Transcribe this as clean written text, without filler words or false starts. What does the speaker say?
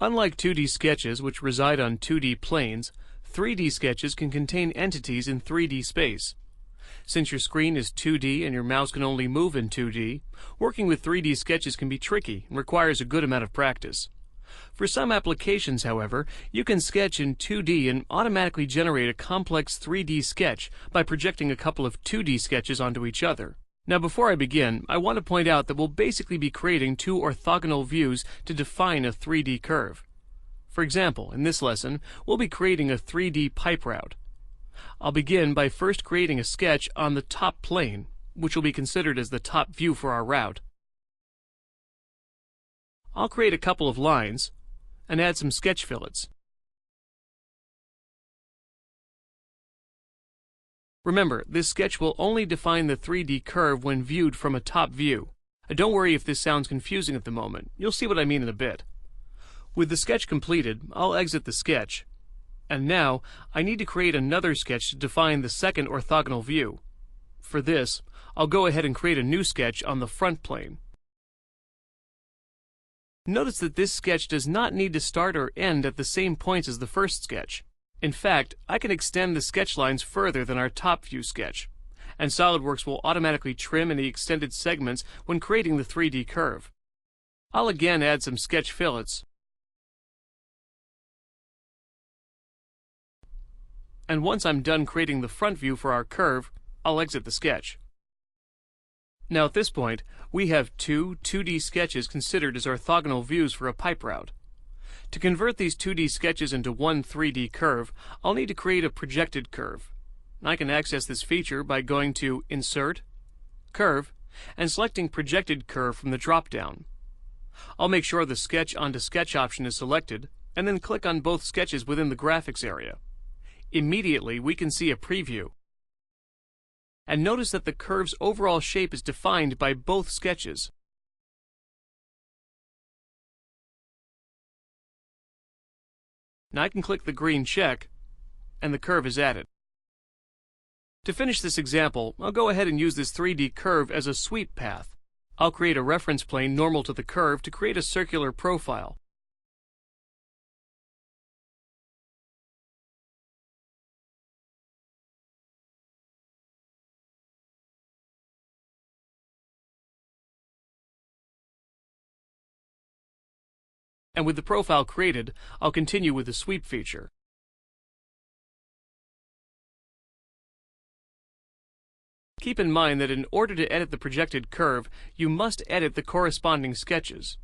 Unlike 2D sketches, which reside on 2D planes, 3D sketches can contain entities in 3D space. Since your screen is 2D and your mouse can only move in 2D, working with 3D sketches can be tricky and requires a good amount of practice. For some applications, however, you can sketch in 2D and automatically generate a complex 3D sketch by projecting a couple of 2D sketches onto each other. Now, before I begin, I want to point out that we'll basically be creating two orthogonal views to define a 3D curve. For example, in this lesson, we'll be creating a 3D pipe route. I'll begin by first creating a sketch on the top plane, which will be considered as the top view for our route. I'll create a couple of lines and add some sketch fillets. Remember, this sketch will only define the 3D curve when viewed from a top view. Don't worry if this sounds confusing at the moment. You'll see what I mean in a bit. With the sketch completed, I'll exit the sketch. And now, I need to create another sketch to define the second orthogonal view. For this, I'll go ahead and create a new sketch on the front plane. Notice that this sketch does not need to start or end at the same points as the first sketch. In fact, I can extend the sketch lines further than our top view sketch, and SOLIDWORKS will automatically trim any extended segments when creating the 3D curve. I'll again add some sketch fillets, and once I'm done creating the front view for our curve, I'll exit the sketch. Now at this point, we have two 2D sketches considered as orthogonal views for a pipe route. To convert these 2D sketches into one 3D curve, I'll need to create a projected curve. I can access this feature by going to Insert, Curve, and selecting Projected Curve from the drop-down. I'll make sure the Sketch onto Sketch option is selected, and then click on both sketches within the graphics area. Immediately, we can see a preview. And notice that the curve's overall shape is defined by both sketches. Now I can click the green check, and the curve is added. To finish this example, I'll go ahead and use this 3D curve as a sweep path. I'll create a reference plane normal to the curve to create a circular profile. And with the profile created, I'll continue with the sweep feature. Keep in mind that in order to edit the projected curve, you must edit the corresponding sketches.